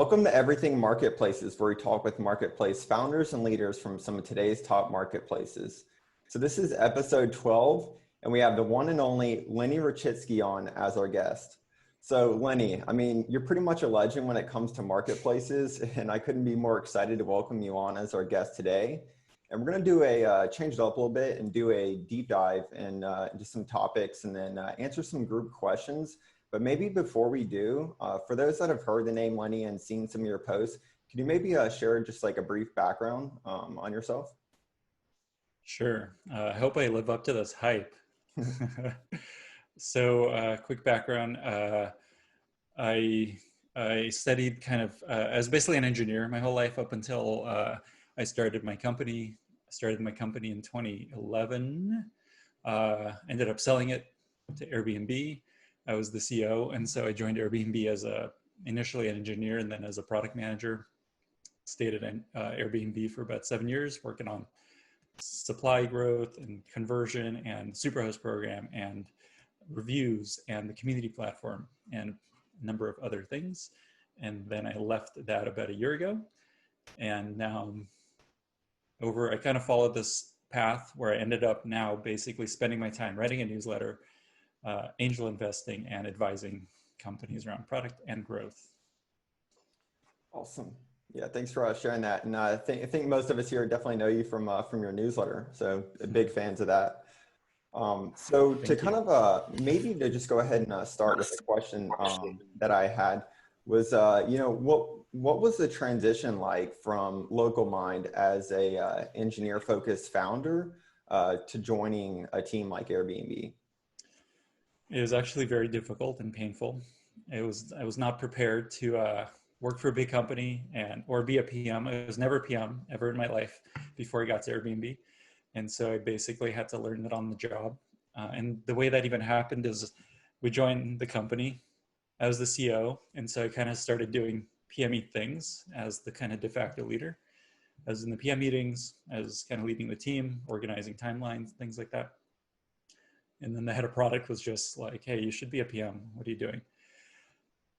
Welcome to Everything Marketplaces, where we talk with marketplace founders and leaders from some of today's top marketplaces. So this is episode 12, and we have the one and only Lenny Rachitsky on as our guest. So Lenny, I mean, you're pretty much a legend when it comes to marketplaces, and I couldn't be more excited to welcome you on as our guest today. And we're going to do change it up a little bit and do a deep dive into some topics and then answer some group questions. But maybe before we do, for those that have heard the name Lenny and seen some of your posts, can you maybe share just like a brief background on yourself? Sure. I hope I live up to this hype. So quick background. I studied I was basically an engineer my whole life up until I started my company. I started my company in 2011. Ended up selling it to Airbnb. I was the CEO, and so I joined Airbnb as initially an engineer and then as a product manager. Stayed at Airbnb for about 7 years, working on supply growth and conversion and Superhost program and reviews and the community platform and a number of other things. And then I left that about a year ago, and now I kind of followed this path where I ended up now basically spending my time writing a newsletter, angel investing, and advising companies around product and growth. Awesome. Yeah, thanks for sharing that. And I think most of us here definitely know you from your newsletter. So big fans of that. So to kind of maybe to just go ahead and start with a question that I had was, what was the transition like from Local Mind as a engineer focused founder to joining a team like Airbnb? It was actually very difficult and painful. I was not prepared to work for a big company or be a PM. I was never a PM ever in my life before I got to Airbnb. And so I basically had to learn it on the job. And the way that even happened is we joined the company. I was the CEO. And so I kind of started doing PME things as the kind of de facto leader. I was in the PM meetings, I was kind of leading the team, organizing timelines, things like that. And then the head of product was just like, hey, you should be a PM. What are you doing?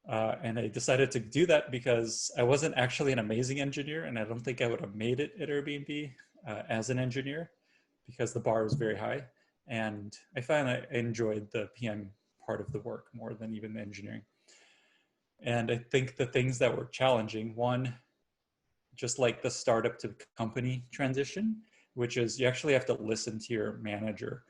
And I decided to do that because I wasn't actually an amazing engineer, and I don't think I would have made it at Airbnb as an engineer because the bar was very high. And I found I enjoyed the PM part of the work more than even the engineering. And I think the things that were challenging, one, just like the startup to company transition, which is you actually have to listen to your manager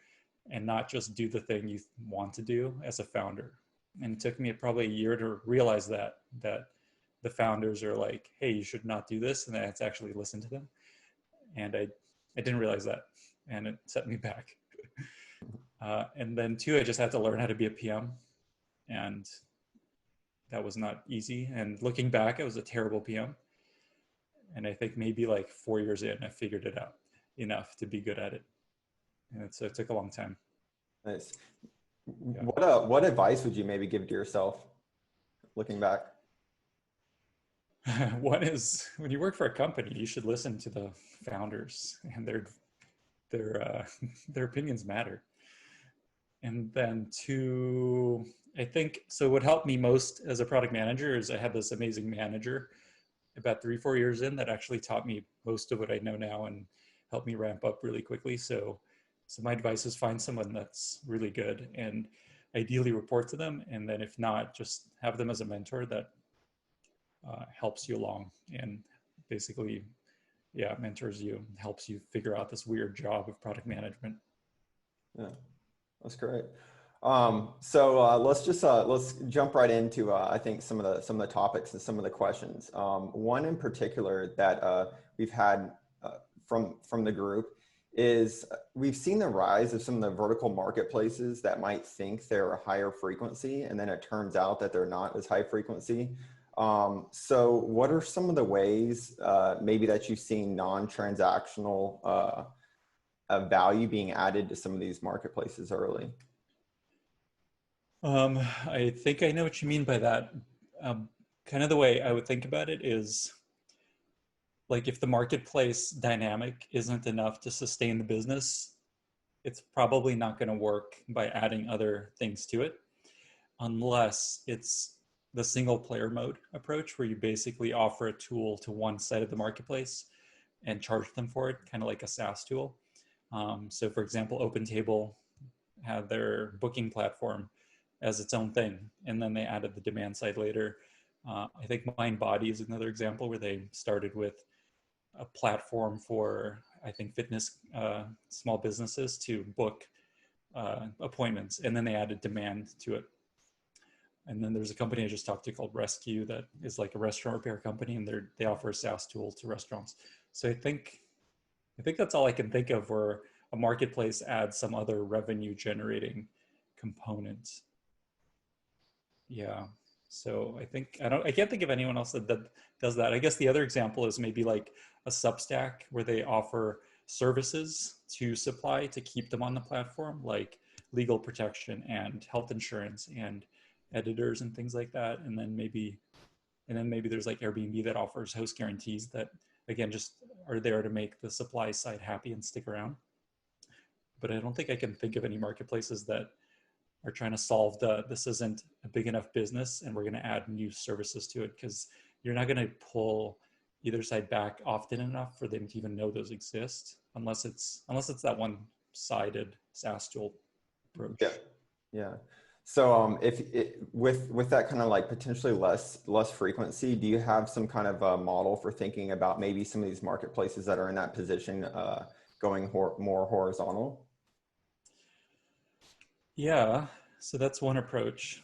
and not just do the thing you want to do as a founder. And it took me probably a year to realize that the founders are like, hey, you should not do this, and I had to actually listen to them. And I didn't realize that, and it set me back. And then two, I just had to learn how to be a PM, and that was not easy. And looking back, I was a terrible PM. And I think maybe like 4 years in, I figured it out enough to be good at it. And so it took a long time. Nice. Yeah. What advice would you maybe give to yourself looking back? One is when you work for a company, you should listen to the founders, and their opinions matter. And then two, I think, so what helped me most as a product manager is I had this amazing manager about 3-4 years in that actually taught me most of what I know now and helped me ramp up really quickly. So my advice is find someone that's really good and ideally report to them. And then if not, just have them as a mentor that helps you along and basically, mentors you, helps you figure out this weird job of product management. Yeah, that's great. So let's jump right into I think some of the topics and some of the questions. One in particular that we've had from the group is we've seen the rise of some of the vertical marketplaces that might think they're a higher frequency, and then it turns out that they're not as high frequency. So what are some of the ways maybe that you've seen non-transactional value being added to some of these marketplaces early? I think I know what you mean by that. Kind of the way I would think about it is like if the marketplace dynamic isn't enough to sustain the business, it's probably not going to work by adding other things to it unless it's the single player mode approach, where you basically offer a tool to one side of the marketplace and charge them for it, kind of like a SaaS tool. So for example, OpenTable had their booking platform as its own thing, and then they added the demand side later. I think MindBody is another example where they started with a platform for, I think, fitness small businesses to book appointments, and then they added demand to it. And then there's a company I just talked to called Rescue that is like a restaurant repair company, and they offer a SaaS tool to restaurants. So I think that's all I can think of where a marketplace adds some other revenue generating component. Yeah. So I can't think of anyone else that does that. I guess the other example is maybe like a Substack where they offer services to supply to keep them on the platform, like legal protection and health insurance and editors and things like that. And then maybe there's like Airbnb that offers host guarantees that, again, just are there to make the supply side happy and stick around. But I don't think I can think of any marketplaces that are trying to solve this isn't a big enough business and we're going to add new services to it, because you're not going to pull either side back often enough for them to even know those exist, unless it's that one-sided SaaS tool approach. Yeah. So with that kind of like potentially less frequency, do you have some kind of a model for thinking about maybe some of these marketplaces that are in that position going more horizontal? Yeah, so that's one approach.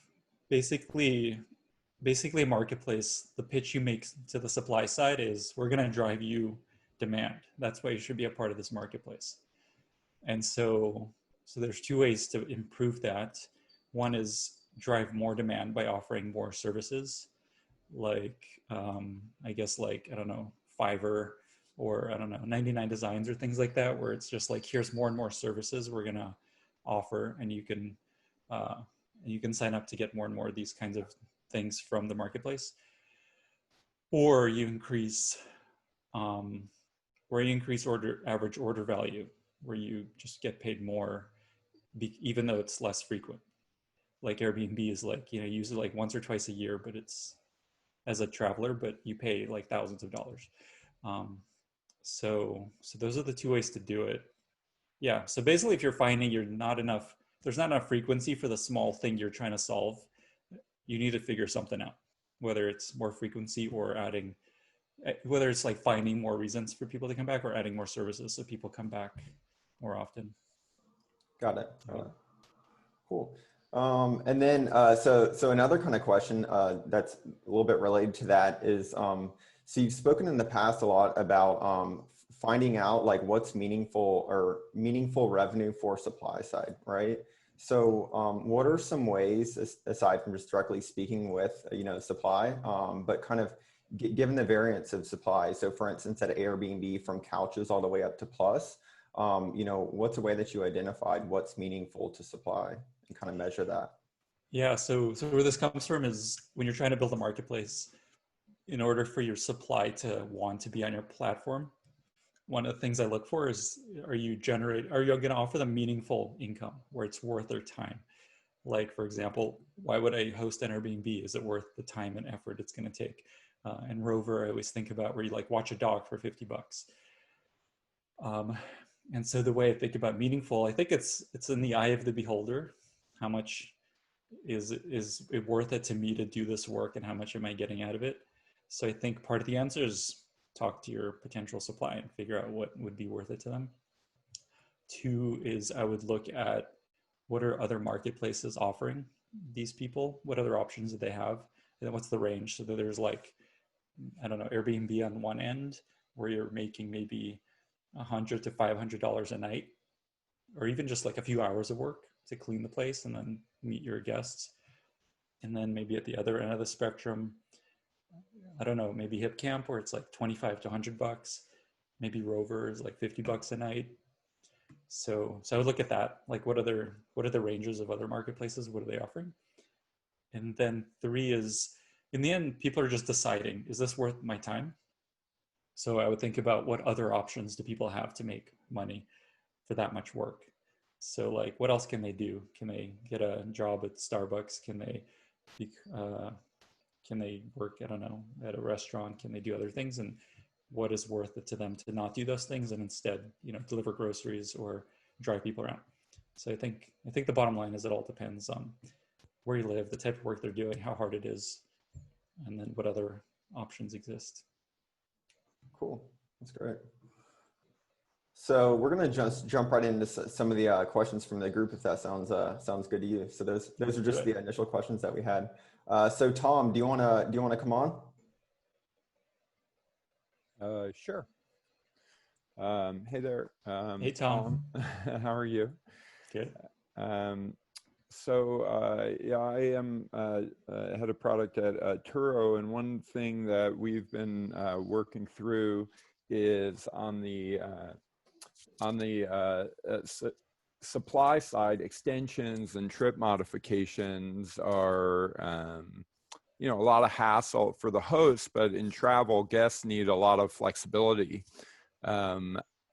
Basically a marketplace, the pitch you make to the supply side is, we're going to drive you demand. That's why you should be a part of this marketplace. And so there's two ways to improve that. One is drive more demand by offering more services, like I guess, like, I don't know, Fiverr, or I don't know, 99 Designs or things like that, where it's just like, here's more and more services we're gonna offer, and you can sign up to get more and more of these kinds of things from the marketplace. Or you increase average order value, where you just get paid more even though it's less frequent. Like Airbnb is like, you use it like once or twice a year, but it's as a traveler, but you pay like thousands of dollars. So those are the two ways to do it. Yeah. So basically, if you're finding there's not enough frequency for the small thing you're trying to solve, you need to figure something out, whether it's more frequency or whether it's like finding more reasons for people to come back, or adding more services so people come back more often. Got it. Cool. And then, so another kind of question that's a little bit related to that is, so you've spoken in the past a lot about finding out like what's meaningful revenue for supply side, right? So what are some ways, aside from just directly speaking with, supply, but kind of given the variance of supply? So for instance, at Airbnb, from couches all the way up to plus, what's a way that you identified what's meaningful to supply and kind of measure that? Yeah. So where this comes from is, when you're trying to build a marketplace, in order for your supply to want to be on your platform, one of the things I look for is, are you going to offer them meaningful income where it's worth their time? Like, for example, why would I host an Airbnb? Is it worth the time and effort it's going to take? And Rover, I always think about, where you like watch a dog for $50. And so the way I think about meaningful, I think it's in the eye of the beholder. How much is it worth it to me to do this work, and how much am I getting out of it? So I think part of the answer is talk to your potential supply and figure out what would be worth it to them. Two is, I would look at, what are other marketplaces offering these people? What other options do they have? And then what's the range? So that there's like, I don't know, Airbnb on one end, where you're making maybe $100 to $500 a night, or even just like a few hours of work to clean the place and then meet your guests. And then maybe at the other end of the spectrum, I don't know, maybe HipCamp, where it's like 25 to $100. Maybe Rover is like $50 a night. So I would look at that, like, what are the ranges of other marketplaces? What are they offering? And then three is, in the end, people are just deciding, is this worth my time? So I would think about, what other options do people have to make money for that much work? So like, what else can they do? Can they get a job at Starbucks? Can they Can they work, I don't know, at a restaurant? Can they do other things? And what is worth it to them to not do those things and instead, deliver groceries or drive people around? So I think the bottom line is it all depends on where you live, the type of work they're doing, how hard it is, and then what other options exist. Cool. That's great. So we're going to just jump right into some of the questions from the group, if that sounds good to you. So those are just the initial questions that we had. So Tom, do you want to come on? Sure. Hey there. Hey, Tom. How are you? Good. Yeah, I am head of product at Turo, and one thing that we've been working through is on the supply side. Extensions and trip modifications are a lot of hassle for the host, but in travel, guests need a lot of flexibility.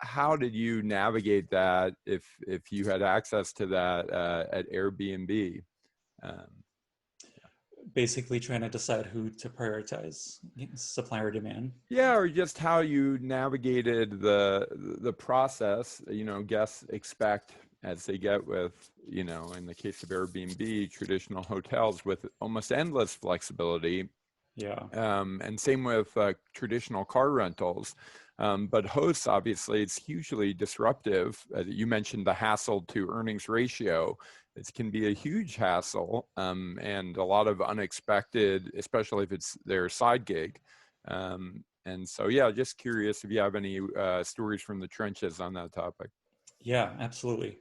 How did you navigate that if you had access to that at Airbnb? Basically trying to decide who to prioritize, supplier demand. Yeah, or just how you navigated the process. Guests expect, as they get with, in the case of Airbnb, traditional hotels with almost endless flexibility. Yeah. And same with traditional car rentals. But hosts, obviously, it's hugely disruptive. You mentioned the hassle to earnings ratio. It can be a huge hassle and a lot of unexpected, especially if it's their side gig. And so, yeah, just curious if you have any stories from the trenches on that topic. Yeah, absolutely.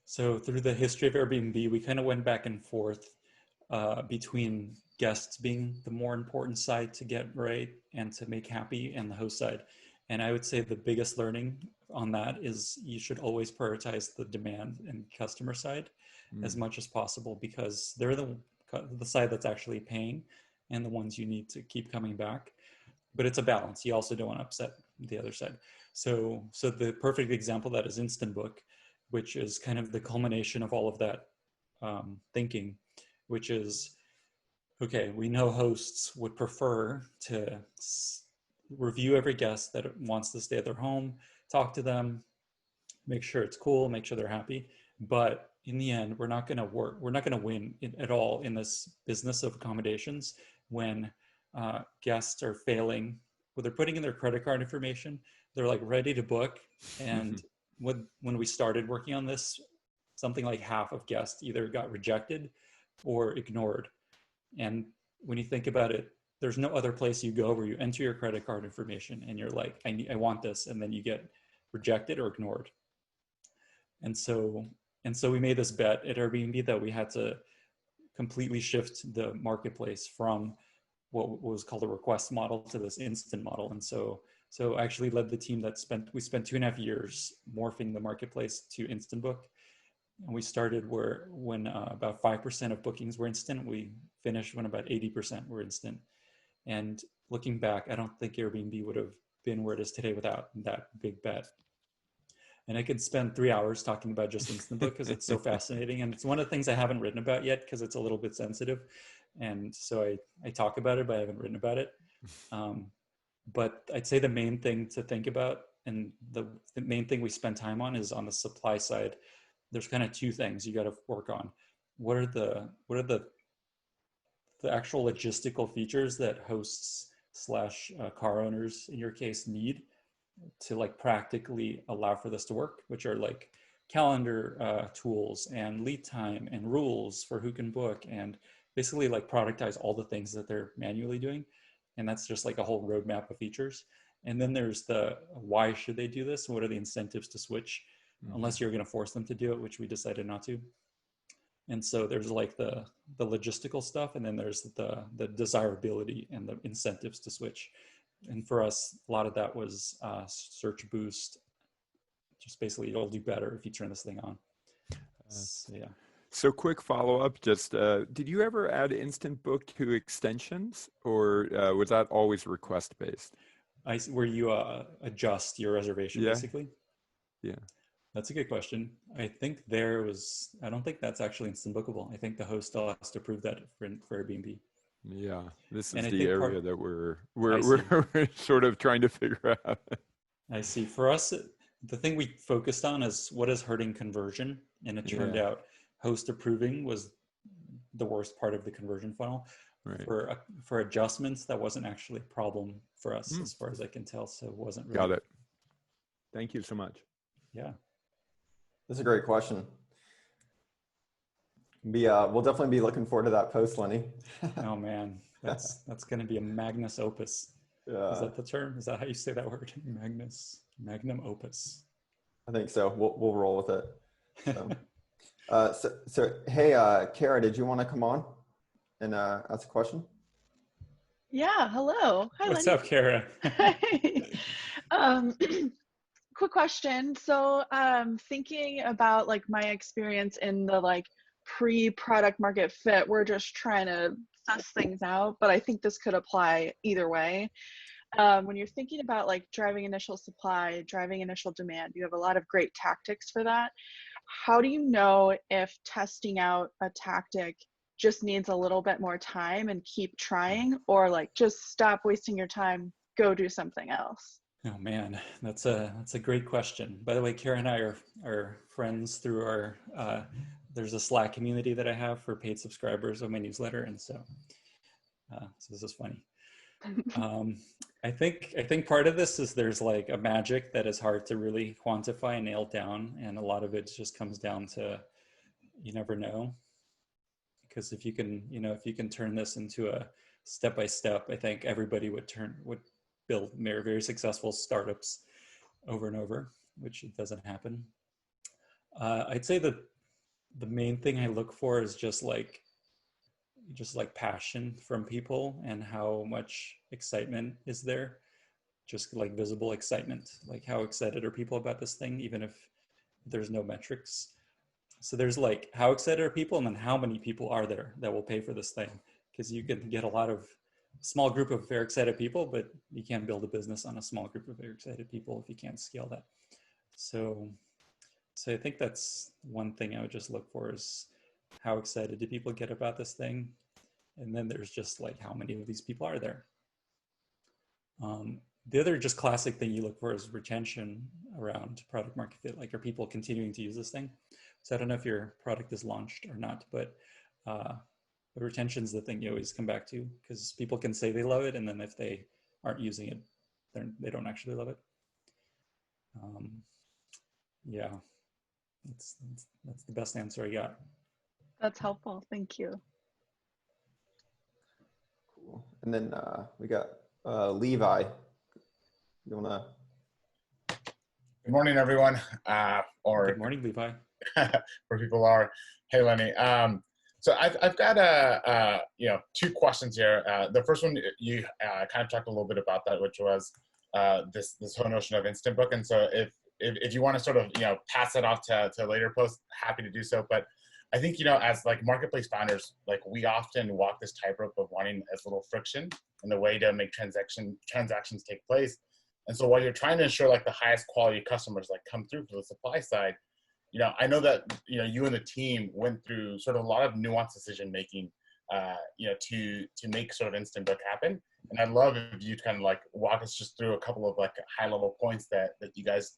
So through the history of Airbnb, we kind of went back and forth between guests being the more important side to get right and to make happy, and the host side. And I would say the biggest learning on that is you should always prioritize the demand and customer side as much as possible, because they're the side that's actually paying and the ones you need to keep coming back. But it's a balance. You also don't want to upset the other side. So the perfect example of that is Instant Book, which is kind of the culmination of all of that thinking, which is, okay, we know hosts would prefer to review every guest that wants to stay at their home, talk to them, make sure it's cool, make sure they're happy. But in the end, we're not going to win at all in this business of accommodations when guests are failing. When they're putting in their credit card information, they're like ready to book. And when we started working on this, something like half of guests either got rejected or ignored. And when you think about it, there's no other place you go where you enter your credit card information and you're like, I want this, and then you get rejected or ignored. And so we made this bet at Airbnb that we had to completely shift the marketplace from what was called a request model to this instant model. And so I actually led the team that spent 2.5 years morphing the marketplace to Instant Book. And we started when about 5% of bookings were instant. We finished when about 80% were instant. And looking back, I don't think Airbnb would have been where it is today without that big bet. And I could spend 3 hours talking about just Instant Book because it's so fascinating. And it's one of the things I haven't written about yet because it's a little bit sensitive. And so I talk about it, but I haven't written about it. But I'd say the main thing to think about, and the main thing we spend time on, is on the supply side. There's kind of two things you got to work on. What are the actual logistical features that hosts / car owners, in your case, need to like practically allow for this to work, which are like calendar tools and lead time and rules for who can book, and basically like productize all the things that they're manually doing. And that's just like a whole roadmap of features. And then there's the why should they do this? What are the incentives to switch? Unless you're going to force them to do it, which we decided not to. And so there's like the logistical stuff, and then there's the desirability and the incentives to switch. And for us, a lot of that was search boost. Just basically, it'll do better if you turn this thing on. So, yeah. So quick follow-up, just did you ever add Instant Book to extensions, or was that always request-based? Where you adjust your reservation, basically? Yeah. That's a good question. I think I don't think that's actually instant bookable. I think the host still has to approve that for Airbnb. Yeah, this And is I the think area that I see. we're sort of trying to figure out. I see. For us, the thing we focused on is what is hurting conversion. And it turned Yeah, out host approving was the worst part of the conversion funnel. right. For adjustments, that wasn't actually a problem for us, Hmm, as far as I can tell. So it wasn't really, got it. Thank you so much. yeah. That's a great question. We'll definitely be looking forward to that post, Lenny. Oh man, that's going to be a magnus opus. Is Yeah, that the term? Is that how you say that word? Magnum opus. I think so. We'll roll with it. So hey, Kara, did you want to come on and ask a question? Yeah, hello. Hi, What's Lenny. up, Kara? um, quick question. So, thinking about like my experience in the like pre-product market fit, we're just trying to suss things out, but I think this could apply either way. When you're thinking about like driving initial supply, driving initial demand, you have a lot of great tactics for that. How do you know if testing out a tactic just needs a little bit more time and keep trying, or like just stop wasting your time, go do something else? Oh man, that's a great question. By the way, Kara and I are friends through our there's a Slack community that I have for paid subscribers of my newsletter, and so this is funny. I think part of this is there's like a magic that is hard to really quantify and nail down, and a lot of it just comes down to you never know. Because if you can turn this into a step by step, I think everybody would build very successful startups over and over, which it doesn't happen. I'd say that the main thing I look for is just like passion from people and how much excitement is there, just like visible excitement, like how excited are people about this thing, even if there's no metrics. So there's like how excited are people, and then how many people are there that will pay for this thing, because you can get a lot of small group of very excited people, but you can't build a business on a small group of very excited people if you can't scale that. So I think that's one thing I would just look for, is how excited do people get about this thing? And then there's just like how many of these people are there. The other just classic thing you look for is retention around product market fit. Like, are people continuing to use this thing? So I don't know if your product is launched or not, but retention is the thing you always come back to, because people can say they love it, and then if they aren't using it, they don't actually love it. Yeah, that's the best answer I got. That's helpful. Thank you. Cool. And then we got Levi. You want to? Good morning, everyone. Or good morning, Levi. where people are. Hey, Lenny. So I've got two questions here. The first one, you kind of talked a little bit about that, which was this whole notion of instant book. And so if you want to sort of pass that off to a later post, happy to do so. But I think as like marketplace founders, like we often walk this tightrope of wanting as little friction in the way to make transactions take place. And so while you're trying to ensure like the highest quality customers like come through for the supply side, I know that you and the team went through sort of a lot of nuanced decision making, to make sort of instant book happen. And I'd love if you kind of like walk us just through a couple of like high level points that you guys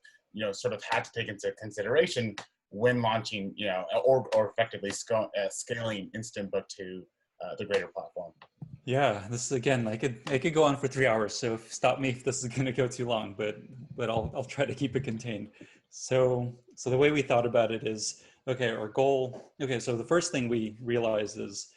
sort of had to take into consideration when launching, or effectively scaling instant book to the greater platform. Yeah, this is, again, I could go on for 3 hours, so stop me if this is going to go too long, but I'll try to keep it contained. So the way we thought about it is, okay, our goal, okay, so the first thing we realized is,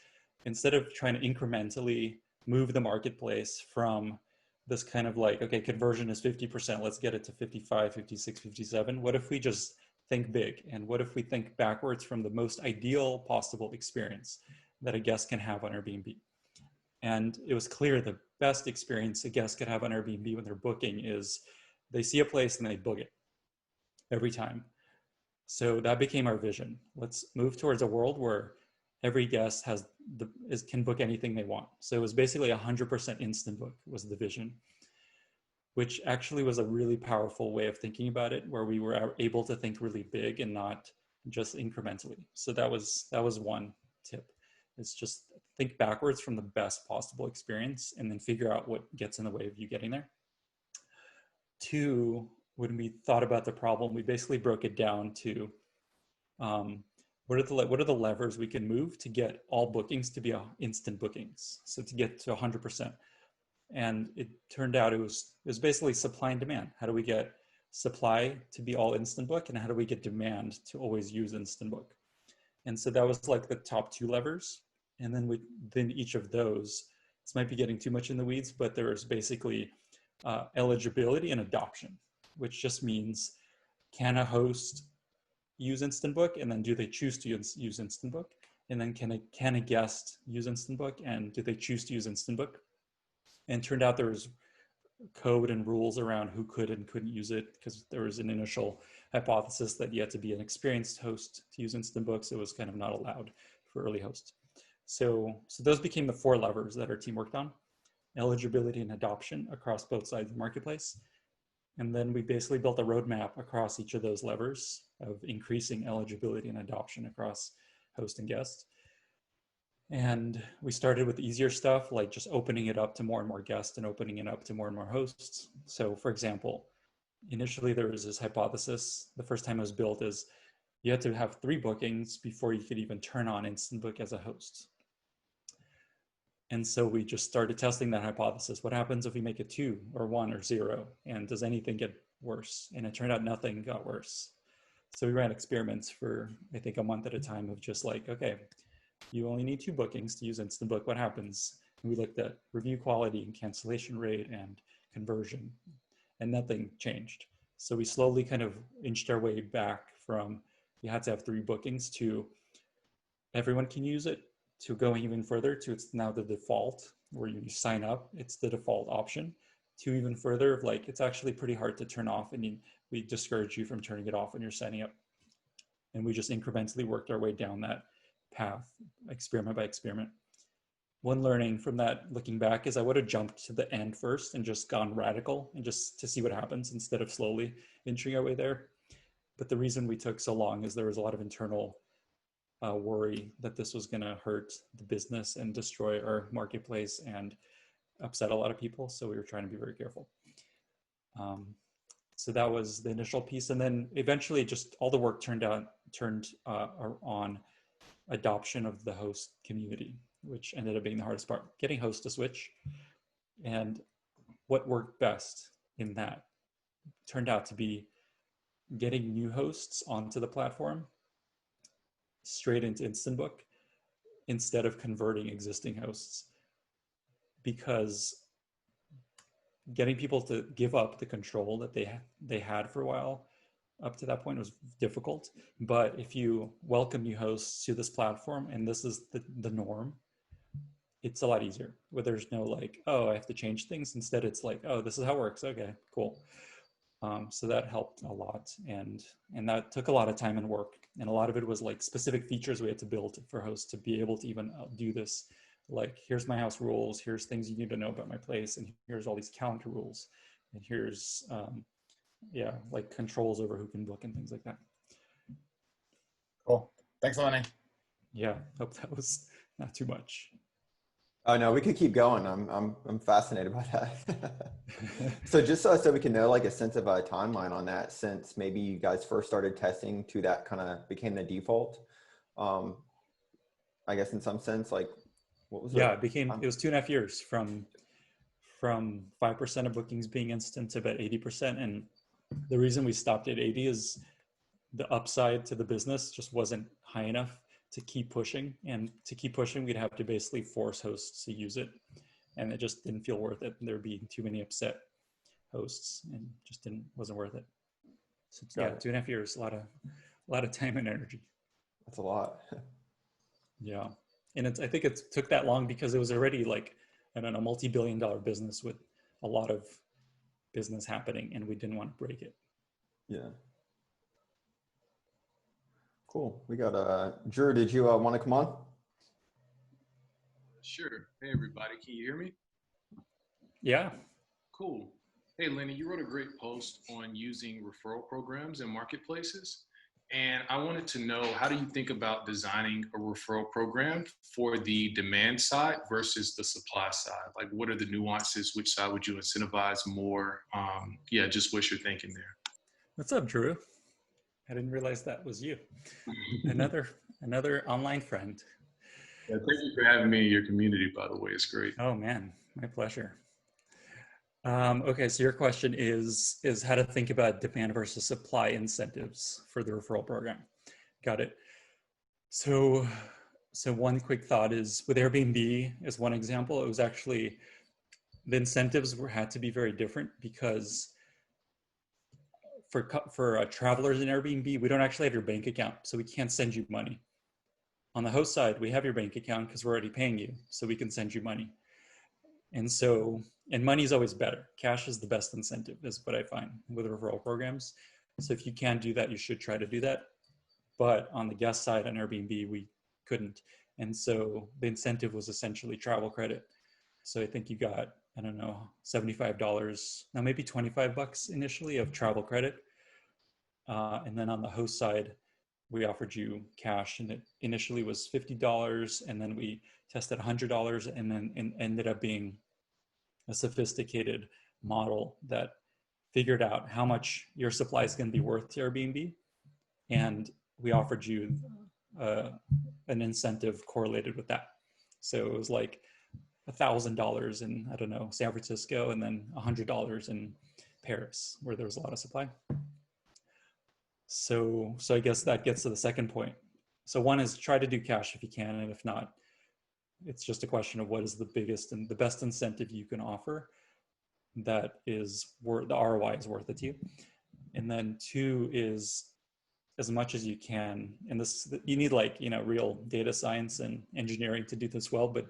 instead of trying to incrementally move the marketplace from this kind of like, okay, conversion is 50%, let's get it to 55, 56, 57. What if we just think big? And what if we think backwards from the most ideal possible experience that a guest can have on Airbnb? And it was clear the best experience a guest could have on Airbnb when they're booking is they see a place and they book it every time. So that became our vision. Let's move towards a world where every guest can book anything they want. So it was basically 100% instant book was the vision, which actually was a really powerful way of thinking about it, where we were able to think really big and not just incrementally. So that was one tip. It's just think backwards from the best possible experience and then figure out what gets in the way of you getting there. 2, when we thought about the problem, we basically broke it down to what are the levers we can move to get all bookings to be instant bookings, so to get to 100%. And it turned out it was basically supply and demand. How do we get supply to be all instant book, and how do we get demand to always use instant book? And so that was like the top 2 levers. And then within each of those, this might be getting too much in the weeds, but there is basically eligibility and adoption, which just means, can a host use instant book, and then do they choose to use instant book? And then can a guest use instant book, and do they choose to use instant book? And it turned out there was code and rules around who could and couldn't use it, because there was an initial hypothesis that you had to be an experienced host to use instant books. It was kind of not allowed for early hosts. So those became the 4 levers that our team worked on: eligibility and adoption across both sides of the marketplace. And then we basically built a roadmap across each of those levers of increasing eligibility and adoption across host and guest. And we started with easier stuff, like just opening it up to more and more guests and opening it up to more and more hosts. So for example, initially there was this hypothesis, the first time it was built, is you had to have 3 bookings before you could even turn on instant book as a host. And so we just started testing that hypothesis. What happens if we make it 2 or 1 or 0? And does anything get worse? And it turned out nothing got worse. So we ran experiments for, I think, a month at a time of just like, okay, you only need 2 bookings to use instant book. What happens? And we looked at review quality and cancellation rate and conversion, and nothing changed. So we slowly kind of inched our way back from you had to have 3 bookings to everyone can use it, to going even further to it's now the default, where you sign up, it's the default option, to even further of like, it's actually pretty hard to turn off, and we discourage you from turning it off when you're signing up. And we just incrementally worked our way down that path, experiment by experiment. One learning from that, looking back, is I would have jumped to the end first and just gone radical and just to see what happens instead of slowly inching our way there. But the reason we took so long is there was a lot of internal worry that this was going to hurt the business and destroy our marketplace and upset a lot of people. So we were trying to be very careful. So that was the initial piece. And then eventually just all the work turned on adoption of the host community, which ended up being the hardest part, getting hosts to switch. And what worked best in that turned out to be getting new hosts onto the platform straight into instant book instead of converting existing hosts, because getting people to give up the control that they had for a while up to that point was difficult. But if you welcome new hosts to this platform and this is the norm, it's a lot easier, where there's no like, oh, I have to change things. Instead, it's like, oh, this is how it works. Okay, cool. So that helped a lot, and that took a lot of time and work. And a lot of it was like specific features we had to build for hosts to be able to even do this. Like, here's my house rules, here's things you need to know about my place, and here's all these calendar rules, and here's like controls over who can book and things like that. Cool. Thanks, Lenny. Yeah, hope that was not too much. Oh no, we could keep going. I'm fascinated by that. So just so we can know like a sense of a timeline on that, since maybe you guys first started testing to that kind of became the default. I guess in some sense, like what was it was 2.5 years from 5% of bookings being instant to about 80%. And the reason we stopped at 80 is the upside to the business just wasn't high enough to keep pushing. And to keep pushing, we'd have to basically force hosts to use it. And it just didn't feel worth it. There'd be too many upset hosts, and just wasn't worth it. So yeah, 2.5 years, a lot of time and energy. That's a lot. Yeah. And I think it took that long because it was already like, I don't know, multi-billion-dollar business with a lot of business happening, and we didn't want to break it. Yeah. Cool. We got Drew, did you want to come on? Sure. Hey, everybody. Can you hear me? Yeah. Cool. Hey, Lenny, you wrote a great post on using referral programs in marketplaces. And I wanted to know, how do you think about designing a referral program for the demand side versus the supply side? Like, what are the nuances? Which side would you incentivize more? Yeah, just what you're thinking there. What's up, Drew? I didn't realize that was you. Another online friend. Yeah, thank you for having me in your community, by the way. It's great. Oh man, my pleasure. Okay, so your question is how to think about demand versus supply incentives for the referral program. Got it. So one quick thought is with Airbnb as one example, it was actually the incentives had to be very different because for travelers in Airbnb, we don't actually have your bank account, so we can't send you money. On the host side, we have your bank account because we're already paying you, so we can send you money. And money is always better. Cash is the best incentive, is what I find with referral programs. So if you can do that, you should try to do that. But on the guest side on Airbnb, we couldn't. And so the incentive was essentially travel credit. So I think you got, I don't know, $75, now maybe 25 bucks initially of travel credit. And then on the host side, we offered you cash, and it initially was $50, and then we tested $100, and then it ended up being a sophisticated model that figured out how much your supply is going to be worth to Airbnb, and we offered you an incentive correlated with that. So it was like $1,000 in, I don't know, San Francisco, and then $100 in Paris, where there was a lot of supply. So I guess that gets to the second point. So one is try to do cash if you can, and if not, it's just a question of what is the biggest and the best incentive you can offer that is worth, the ROI is worth it to you. And then two is as much as you can, and this, you need like, real data science and engineering to do this well, but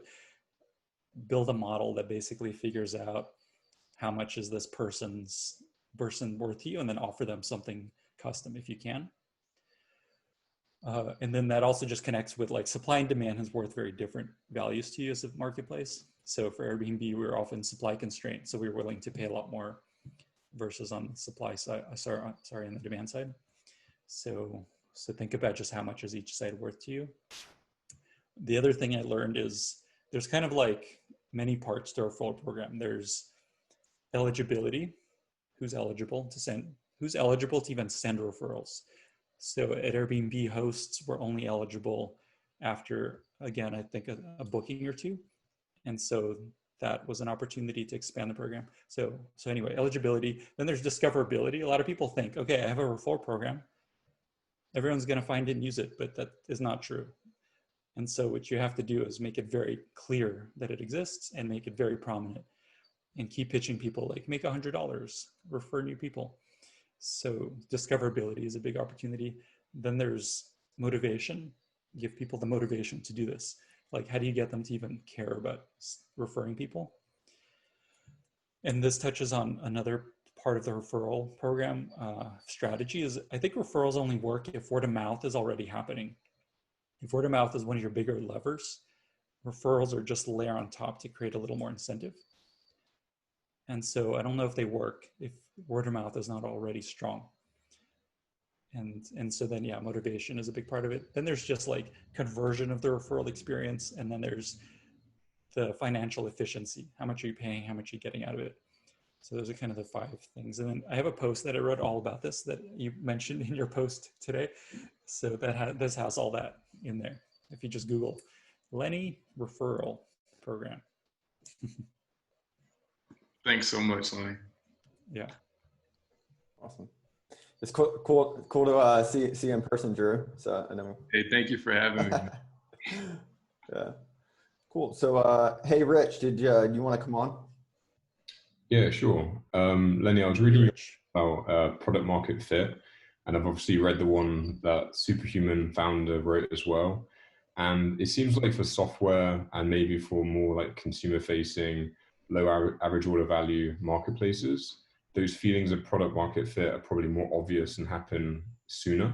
build a model that basically figures out how much is this person worth to you, and then offer them something custom if you can. And then that also just connects with like supply and demand is worth very different values to you as a marketplace. So for Airbnb, we're often supply constrained, so we're willing to pay a lot more versus on the supply side, sorry, on the demand side. So think about just how much is each side worth to you. The other thing I learned is there's kind of like many parts to our referral program. There's eligibility, who's eligible to even send referrals. So at Airbnb hosts, we're only eligible after, again, I think a booking or two. And so that was an opportunity to expand the program. So anyway, eligibility. Then there's discoverability. A lot of people think, okay, I have a referral program. Everyone's gonna find it and use it, but that is not true. And so what you have to do is make it very clear that it exists and make it very prominent, and keep pitching people like make $100, refer new people. So discoverability is a big opportunity. Then there's motivation. Give people the motivation to do this. Like, how do you get them to even care about referring people? And this touches on another part of the referral program strategy is, I think referrals only work if word of mouth is already happening. If word of mouth is one of your bigger levers, referrals are just a layer on top to create a little more incentive. And so I don't know if they work if word of mouth is not already strong. And so then, yeah, motivation is a big part of it. Then there's just like conversion of the referral experience. And then there's the financial efficiency. How much are you paying? How much are you getting out of it? So those are kind of the 5 things. And then I have a post that I wrote all about this that you mentioned in your post today. So this has all that in there. If you just Google Lenny referral program. Thanks so much, Lenny. Yeah. Awesome. It's cool to see you in person, Drew. So, and then Hey, thank you for having me. Yeah, cool. So, hey, Rich, did you want to come on? Yeah, sure. Lenny, I was reading about product market fit, and I've obviously read the one that Superhuman founder wrote as well. And it seems like for software and maybe for more like consumer facing, low average order value marketplaces, those feelings of product market fit are probably more obvious and happen sooner.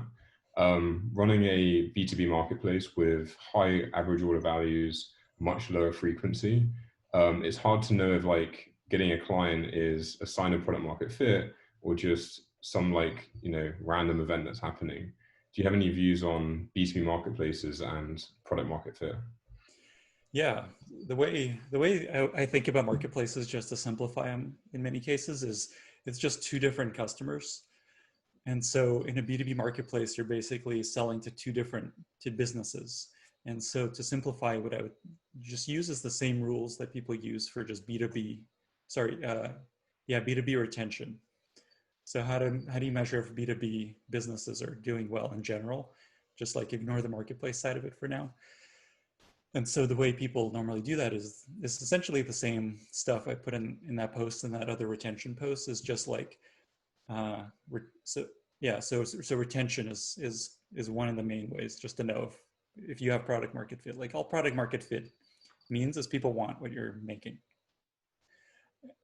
Running a B2B marketplace with high average order values, much lower frequency, it's hard to know if like getting a client is a sign of product market fit or just some like, random event that's happening. Do you have any views on B2B marketplaces and product market fit? Yeah, the way I think about marketplaces, just to simplify them in many cases, is it's just two different customers. And so in a B2B marketplace, you're basically selling to to businesses. And so to simplify, what I would just use is the same rules that people use for just B2B, B2B retention. So how do you measure if B2B businesses are doing well in general? Just like ignore the marketplace side of it for now. And so the way people normally do that is essentially the same stuff I put in that post and that other retention post, is just like, so retention is one of the main ways, just to know if you have product market fit. Like, all product market fit means is people want what you're making.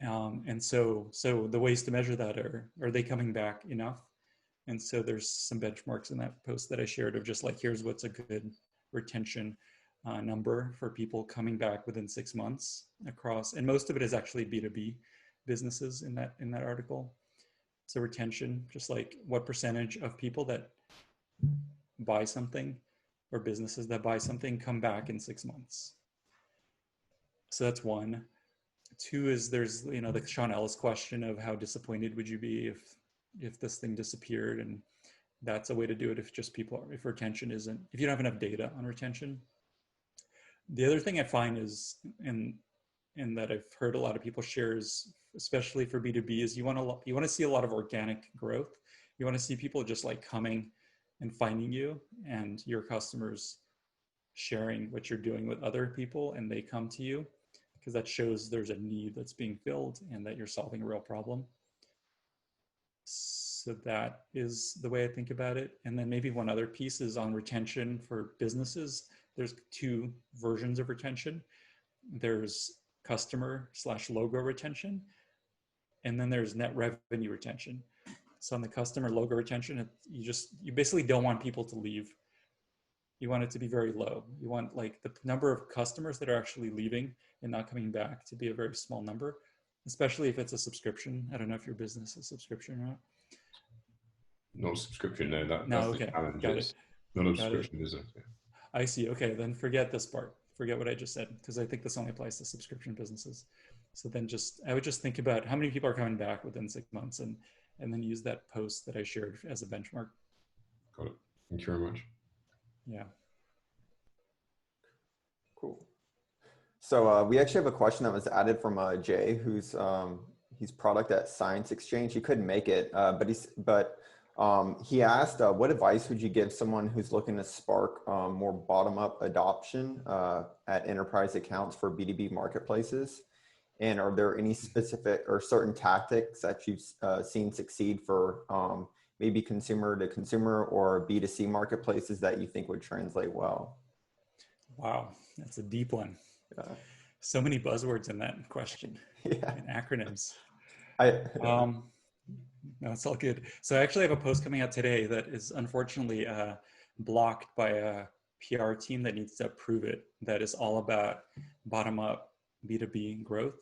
And so the ways to measure that are they coming back enough? And so there's some benchmarks in that post that I shared of just like, here's what's a good retention number for people coming back within 6 months across, and most of it is actually B2B businesses in that article. So retention, just like what percentage of people that buy something or businesses that buy something come back in 6 months. So that's one. Two is there's, the Sean Ellis question of how disappointed would you be if this thing disappeared, and that's a way to do it if retention isn't, if you don't have enough data on retention. The other thing I find is, and that I've heard a lot of people share, is especially for B2B, is you want to see a lot of organic growth. You want to see people just like coming and finding you, and your customers sharing what you're doing with other people, and they come to you, because that shows there's a need that's being filled and that you're solving a real problem. So that is the way I think about it. And then maybe one other piece is on retention for businesses. There's two versions of retention. There's customer/logo retention, and then there's net revenue retention. So on the customer logo retention, you basically don't want people to leave. You want it to be very low. You want like the number of customers that are actually leaving and not coming back to be a very small number, especially if it's a subscription. I don't know if your business is subscription or not. Not subscription, no. That's okay. The challenge. Got it. Not a subscription business. Yeah. I see. Okay, then forget this part. Forget what I just said, because I think this only applies to subscription businesses. So then I would just think about how many people are coming back within 6 months, and then use that post that I shared as a benchmark. Got it. Thank you very much. Yeah. Cool. So we actually have a question that was added from Jay, who's he's product at Science Exchange. He couldn't make it, but he asked, what advice would you give someone who's looking to spark more bottom-up adoption at enterprise accounts for B2B marketplaces? And are there any specific or certain tactics that you've seen succeed for maybe consumer to consumer or B2C marketplaces that you think would translate well? Wow, that's a deep one. Yeah. So many buzzwords in that question. Yeah. And acronyms. No, it's all good. So I actually have a post coming out today that is unfortunately blocked by a PR team that needs to approve it, that is all about bottom-up B2B growth.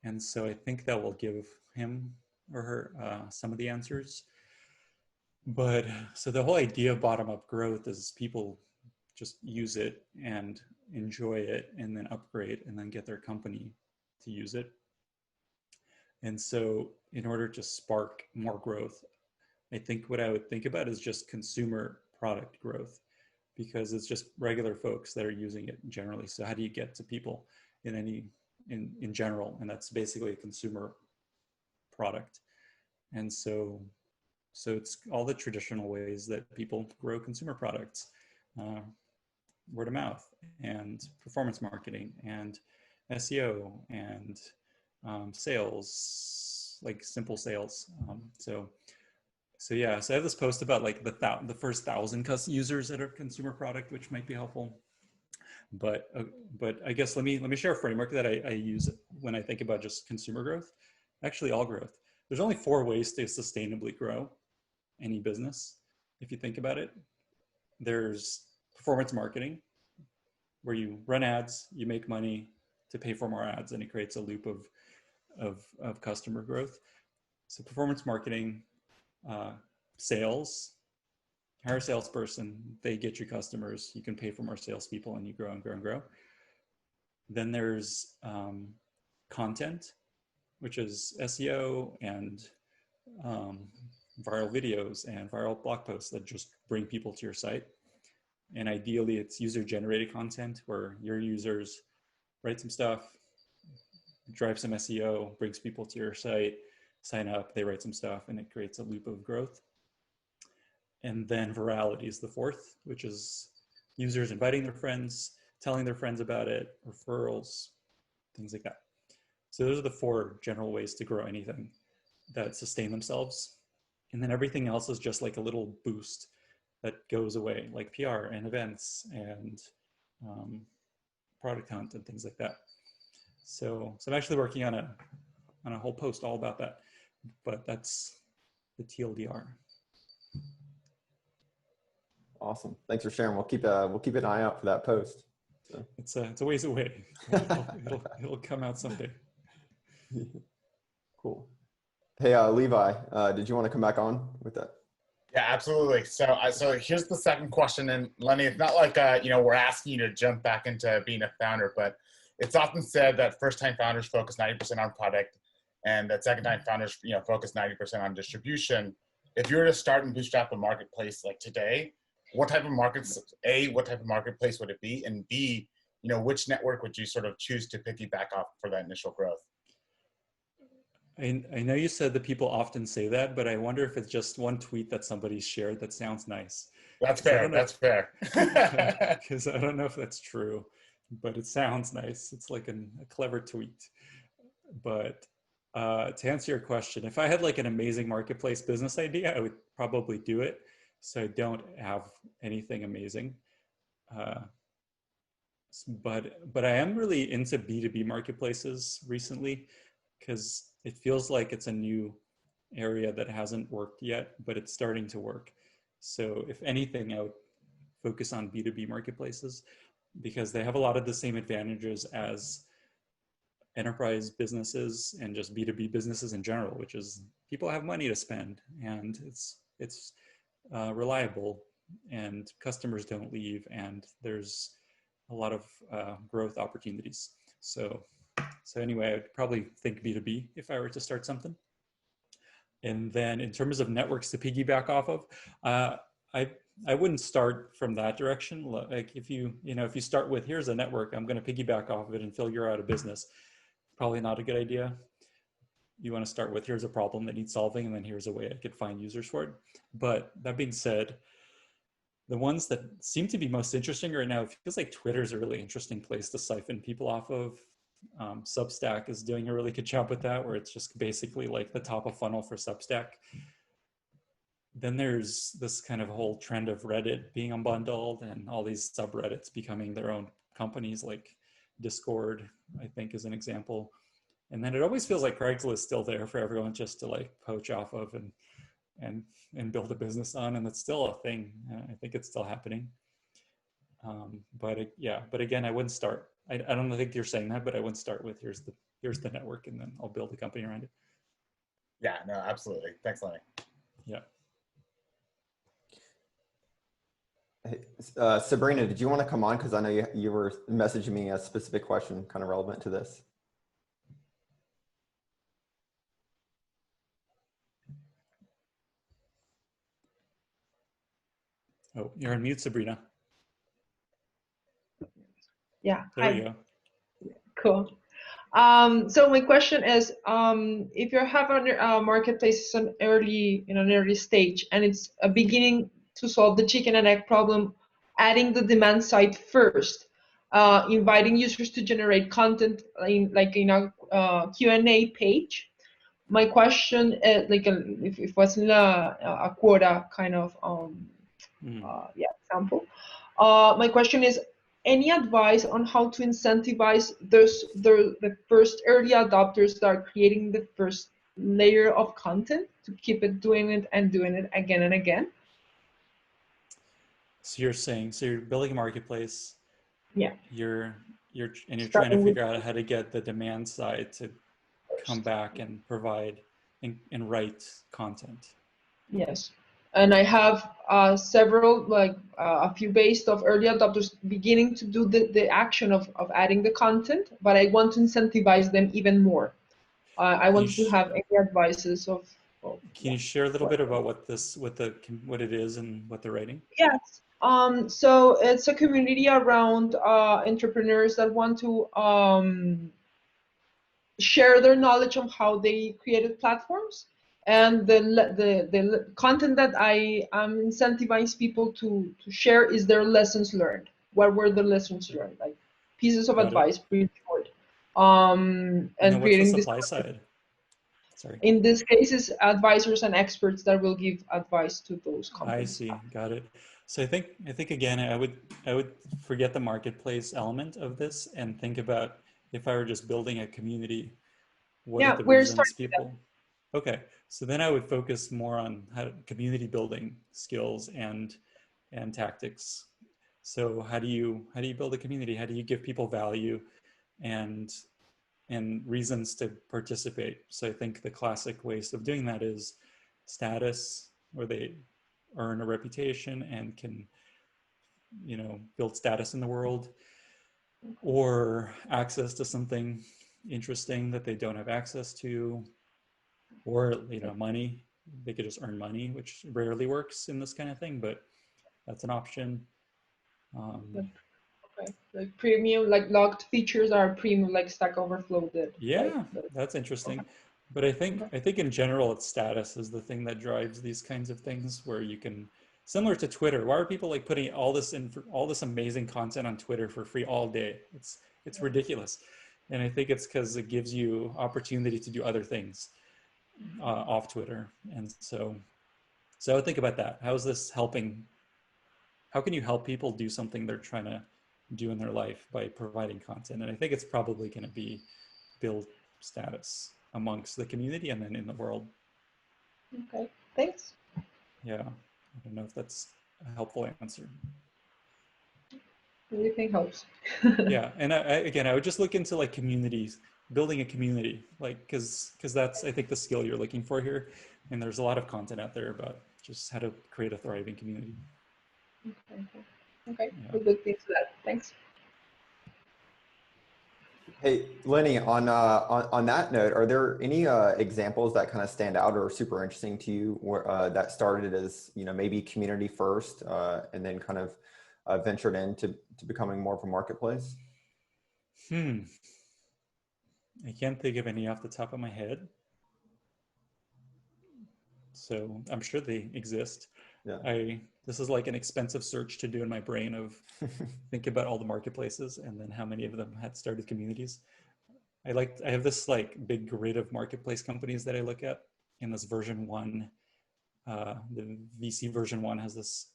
And so I think that will give him or her some of the answers. But so the whole idea of bottom-up growth is people just use it and enjoy it and then upgrade and then get their company to use it. And so in order to spark more growth, I think what I would think about is just consumer product growth, because it's just regular folks that are using it generally. So how do you get to people in general? And that's basically a consumer product. And so it's all the traditional ways that people grow consumer products, word of mouth and performance marketing and SEO and sales, like simple sales. So I have this post about like the first 1,000 users at a consumer product, which might be helpful. But I guess let me share a framework that I use when I think about just consumer growth. Actually, all growth. There's only 4 ways to sustainably grow any business, if you think about it. There's performance marketing, where you run ads, you make money to pay for more ads, and it creates a loop of customer growth. So performance marketing, sales, hire a salesperson, they get you customers, you can pay for more salespeople, and you grow and grow and grow. Then there's content, which is SEO and viral videos and viral blog posts that just bring people to your site. And ideally it's user-generated content where your users write some stuff, drive some SEO, brings people to your site, sign up, they write some stuff, and it creates a loop of growth. And then virality is the fourth, which is users inviting their friends, telling their friends about it, referrals, things like that. So those are the four general ways to grow anything that sustain themselves. And then everything else is just like a little boost that goes away, like PR and events and product hunt and things like that. So I'm actually working on a whole post all about that, but that's the TLDR. Awesome. Thanks for sharing. We'll keep an eye out for that post. So. It's a ways away. It'll come out someday. Cool. Hey, Levi, did you want to come back on with that? Yeah, absolutely. So here's the second question. And Lenny, it's not like, we're asking you to jump back into being a founder, but it's often said that first-time founders focus 90% on product and that second-time founders, focus 90% on distribution. If you were to start and bootstrap a marketplace like today, what type of marketplace would it be? And B, which network would you sort of choose to piggyback off for that initial growth? I know you said that people often say that, but I wonder if it's just one tweet that somebody shared that sounds nice. That's fair. That's fair. Because I don't know if that's true, but it sounds nice. It's like a clever tweet. But to answer your question, if I had like an amazing marketplace business idea, I would probably do it. So I don't have anything amazing. But I am really into B2B marketplaces recently because it feels like it's a new area that hasn't worked yet, but it's starting to work. So if anything, I would focus on B2B marketplaces because they have a lot of the same advantages as enterprise businesses and just B2B businesses in general, which is people have money to spend and it's reliable and customers don't leave and there's a lot of growth opportunities. So anyway, I'd probably think B2B if I were to start something. And then in terms of networks to piggyback off of, I wouldn't start from that direction. Like if you start with, here's a network, I'm going to piggyback off of it until you're out of business. Probably not a good idea. You want to start with, here's a problem that needs solving, and then here's a way I could find users for it. But that being said, the ones that seem to be most interesting right now, it feels like Twitter is a really interesting place to siphon people off of. Substack is doing a really good job with that, where it's just basically like the top of funnel for Substack. Then there's this kind of whole trend of Reddit being unbundled and all these subreddits becoming their own companies, like Discord, I think, is an example. And then it always feels like Craigslist is still there for everyone just to like poach off of and build a business on, and it's still a thing. I think it's still happening. But again, I wouldn't start. I don't think you're saying that, but I wouldn't start with here's the network and then I'll build a company around it. Yeah, no, absolutely. Thanks, Lenny. Yeah. Hey, Sabrina, did you want to come on? Because I know you were messaging me a specific question kind of relevant to this. Oh, you're on mute, Sabrina. Yeah. There Hi. you go. Cool. So my question is, if you have a marketplace in an early stage and it's beginning to solve the chicken and egg problem, adding the demand side first, inviting users to generate content in a Q&A page. My question is if it wasn't a quota kind of example. My question is, any advice on how to incentivize the first early adopters that are creating the first layer of content to keep it doing it again and again? So you're building a marketplace. Yeah. You're trying to figure out how to get the demand side to come back and provide and write content. Yes. and I have several, like a few based of early adopters beginning to do the action of adding the content, but I want to incentivize them even more. I want to have any advices of Can you share a little bit about what it is and what they're writing? Yes. So it's a community around entrepreneurs that want to share their knowledge of how they created platforms, and the content that I incentivize people to share is their lessons learned. What were the lessons learned? Like pieces of advice, pretty short. And then what's the creating this supply side? Sorry. In this case, is advisors and experts that will give advice to those companies. I see, got it. So I think again, I would forget the marketplace element of this and think about if I were just building a community, what are the reasons people? Okay, so then I would focus more on community building skills and tactics. So how do you build a community? How do you give people value and reasons to participate? So I think the classic ways of doing that is status, where they earn a reputation and can, build status in the world, or access to something interesting that they don't have access to, or money. They could just earn money, which rarely works in this kind of thing, but that's an option. Okay, like premium, like logged features are premium, like Stack Overflow did. Yeah, that's interesting. But I think in general, it's status is the thing that drives these kinds of things, where you can, similar to Twitter. Why are people like putting all this amazing content on Twitter for free all day? It's ridiculous. And I think it's because it gives you opportunity to do other things off Twitter. And so I would think about that. How is this helping? How can you help people do something they're trying to do in their life by providing content? And I think it's probably going to be build status amongst the community and then in the world. Okay, thanks. Yeah, I don't know if that's a helpful answer. Everything helps. Yeah, and I would just look into like communities, building a community, like because that's I think the skill you're looking for here. And there's a lot of content out there about just how to create a thriving community. Okay, yeah. We'll look into that. Thanks. Hey, Lenny, on that note, are there any examples that kind of stand out or are super interesting to you that started as, maybe community first and then kind of ventured into becoming more of a marketplace? I can't think of any off the top of my head. So I'm sure they exist. Yeah. This is like an expensive search to do in my brain of think about all the marketplaces and then how many of them had started communities. I have this like big grid of marketplace companies that I look at in this version 1. The VC version 1 has this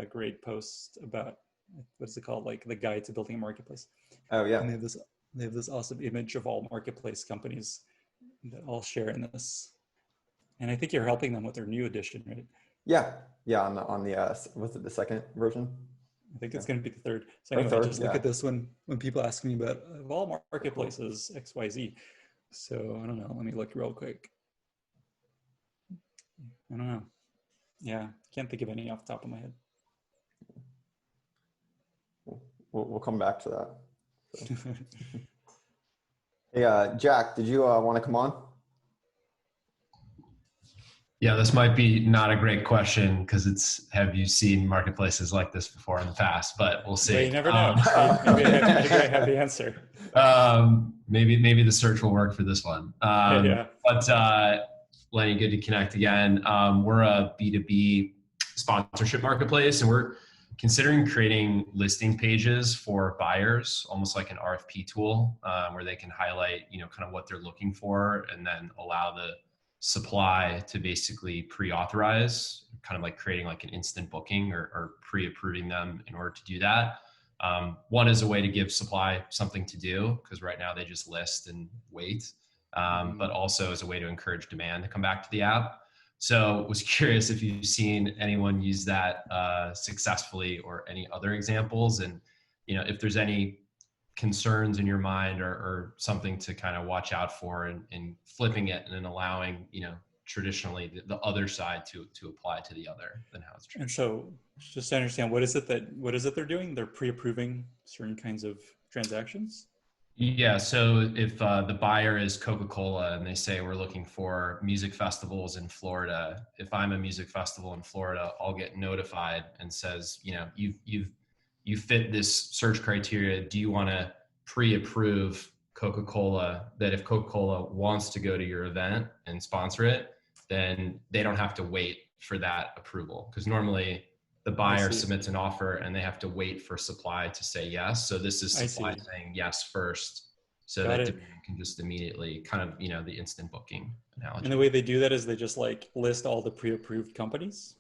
great post about, what's it called? Like the guide to building a marketplace. Oh yeah. And they have this awesome image of all marketplace companies that all share in this. And I think you're helping them with their new edition, right? Yeah. On the was it the second version? I think it's going to be the third. So anyway, I just look at this when people ask me about of all marketplaces, XYZ. So I don't know. Let me look real quick. I don't know. Yeah, can't think of any off the top of my head. We'll come back to that. So. Hey, Jack, did you want to come on? Yeah, this might be not a great question because have you seen marketplaces like this before in the past? But we'll see. Well, you never know. Maybe I have the answer. Maybe the search will work for this one. Yeah. But Lenny, good to connect again. We're a B2B sponsorship marketplace, and we're considering creating listing pages for buyers, almost like an RFP tool, where they can highlight, kind of what they're looking for, and then allow the supply to basically pre-authorize, kind of like creating like an instant booking or pre-approving them in order to do that. One is a way to give supply something to do, because right now they just list and wait, but also as a way to encourage demand to come back to the app. So was curious if you've seen anyone use that successfully, or any other examples, and if there's any concerns in your mind or something to kind of watch out for in flipping it and then allowing traditionally the other side to apply to the other than how it's traditional. And so just to understand, what is it they're doing? They're pre-approving certain kinds of transactions? Yeah, so if the buyer is Coca-Cola and they say we're looking for music festivals in Florida, if I'm a music festival in Florida, I'll get notified and says, you know, you fit this search criteria. Do you want to pre-approve Coca-Cola, that if Coca-Cola wants to go to your event and sponsor it, then they don't have to wait for that approval? Because normally the buyer submits an offer and they have to wait for supply to say yes. So this is supply saying yes first, so that demand can just immediately kind of, you know, the instant booking analogy. And the way they do that is they just like list all the pre-approved companies?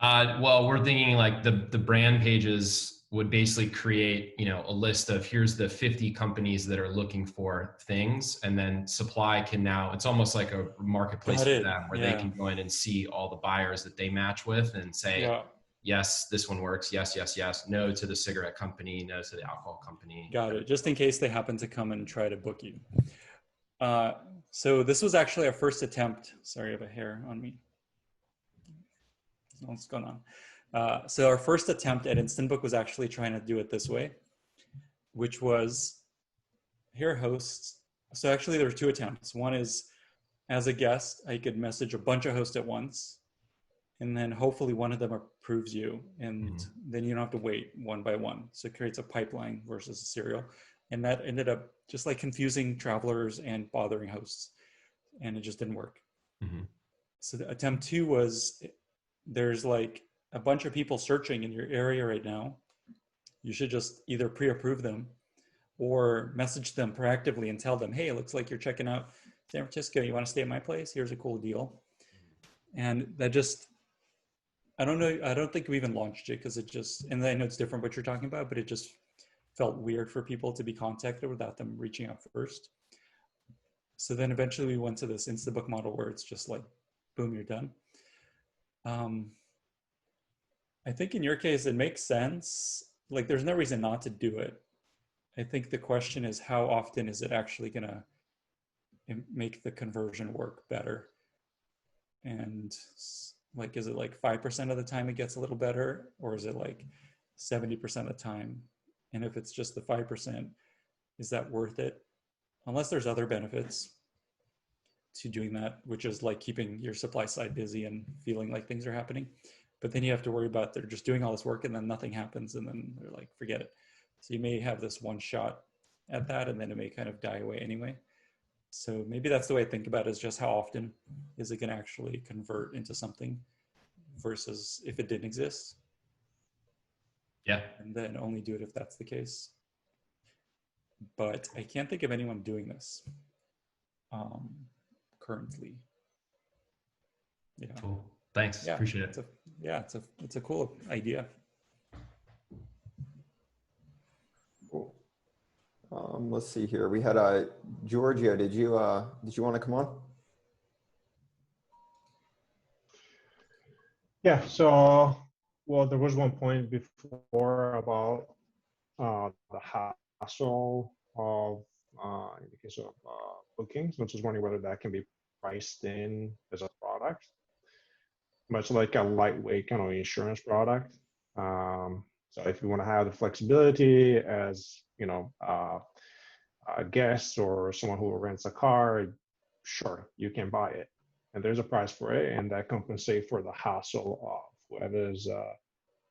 Well, we're thinking like the brand pages would basically create, you know, a list of here's the 50 companies that are looking for things, and then supply can now, it's almost like a marketplace for them where they can go in and see all the buyers that they match with and say, yes, this one works. Yes, yes, yes. No to the cigarette company. No to the alcohol company. Got it. Just in case they happen to come and try to book you. So this was actually our first attempt. Sorry, I have a hair on me. What's going on? So our first attempt at Instant Book was actually trying to do it this way, which was, here hosts. So actually there were two attempts. One is, as a guest, I could message a bunch of hosts at once, and then hopefully one of them approves you, and then you don't have to wait one by one. So it creates a pipeline versus a serial. And that ended up just like confusing travelers and bothering hosts, and it just didn't work. So the attempt two was, there's like a bunch of people searching in your area right now. You should just either pre-approve them or message them proactively and tell them, hey, it looks like you're checking out San Francisco. You want to stay at my place? Here's a cool deal. And that just, I don't know. I don't think we even launched it because it just, and I know it's different what you're talking about, but it just felt weird for people to be contacted without them reaching out first. So then eventually we went to this Instabook model where it's just like, boom, you're done. I think in your case, it makes sense. Like there's no reason not to do it. I think the question is, how often is it actually gonna make the conversion work better? And like, is it like 5% of the time it gets a little better, or is it like 70% of the time? And if it's just the 5%, is that worth it? Unless there's other benefits to doing that, which is like keeping your supply side busy and feeling like things are happening. But then you have to worry about they're just doing all this work and then nothing happens, and then they're like, forget it. So you may have this one shot at that, and then it may kind of die away anyway. So maybe that's the way I think about it, is just how often is it going to actually convert into something versus if it didn't exist. Yeah. And then only do it if that's the case. But I can't think of anyone doing this currently. Yeah. Cool. Thanks. Yeah, appreciate it. It's a cool idea. Cool. Let's see here. We had Giorgio. Did you want to come on? Yeah. So, well, there was one point before about the hassle of in the case of bookings. I was just wondering whether that can be priced in as a product, much like a lightweight kind of insurance product. So if you want to have the flexibility as, you know, a guest or someone who rents a car, sure, you can buy it. And there's a price for it, and that compensates for the hassle of whoever's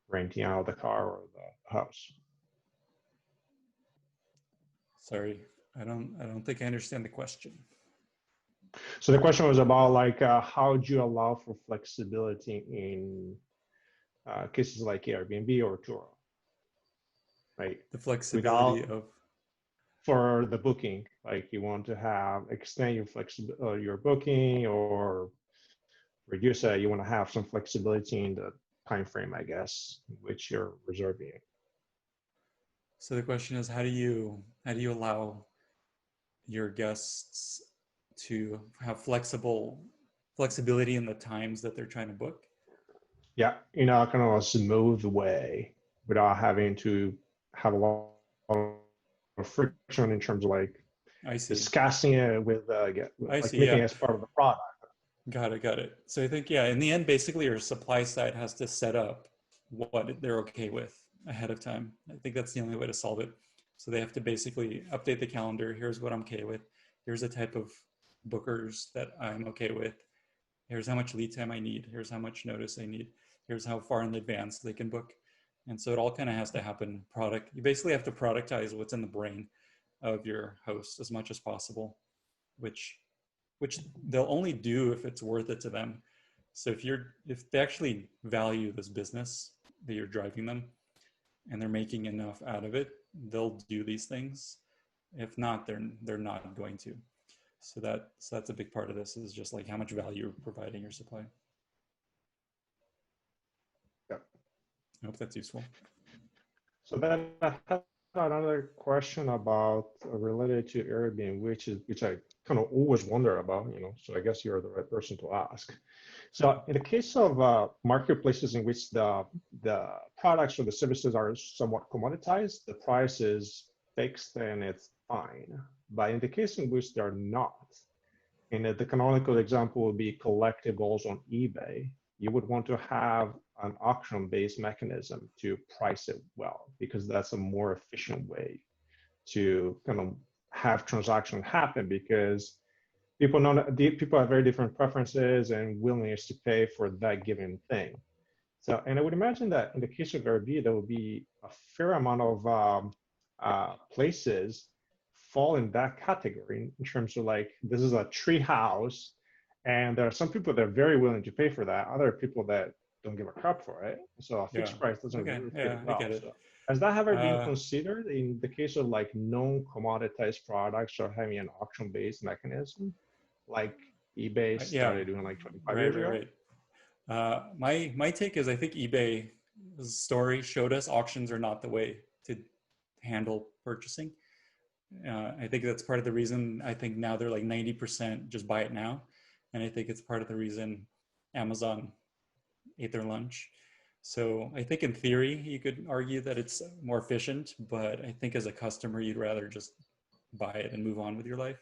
renting out the car or the house. Sorry, I don't think I understand the question. So the question was about like how do you allow for flexibility in cases like Airbnb or Turo, right? The flexibility for the booking, like you want to have extend your booking or reduce it. You want to have some flexibility in the time frame, I guess, in which you're reserving it. So the question is, how do you allow your guests to have flexibility in the times that they're trying to book? Yeah, in a kind of a smooth way without having to have a lot of friction in terms of like discussing it with making it as part of the product. Got it, got it. So I think, yeah, in the end, basically your supply side has to set up what they're okay with ahead of time. I think that's the only way to solve it. So they have to basically update the calendar. Here's what I'm okay with. Here's the type of bookers that I'm okay with. Here's how much lead time I need. Here's how much notice I need. Here's how far in advance they can book. And so it all kind of has to happen product. You basically have to productize what's in the brain of your host as much as possible, which they'll only do if it's worth it to them. So if they actually value this business that you're driving them and they're making enough out of it, they'll do these things. If not, they're not going to. So that's a big part of this, is just like how much value you're providing your supply. Yeah. I hope that's useful. So then I have another question about related to Airbnb, which I kind of always wonder about, so I guess you're the right person to ask. So in the case of marketplaces in which the products or the services are somewhat commoditized, the price is fixed and it's fine. But in the case in which they're not, and the canonical example would be collectibles on eBay, you would want to have an auction-based mechanism to price it well, because that's a more efficient way to kind of have transactions happen, because people have very different preferences and willingness to pay for that given thing. So, and I would imagine that in the case of Airbnb, there will be a fair amount of places fall in that category in terms of like, this is a tree house, and there are some people that are very willing to pay for that, other people that don't give a crap for it. So a fixed price doesn't really fit well. I get it. So has that ever been considered in the case of like non-commoditized products or having an auction-based mechanism, like eBay started doing like 25 years ago? Right. My take is, I think eBay's story showed us auctions are not the way to handle purchasing. I think that's part of the reason I think now they're like 90% just buy it now. And I think it's part of the reason Amazon ate their lunch. So I think in theory, you could argue that it's more efficient, but I think as a customer, you'd rather just buy it and move on with your life.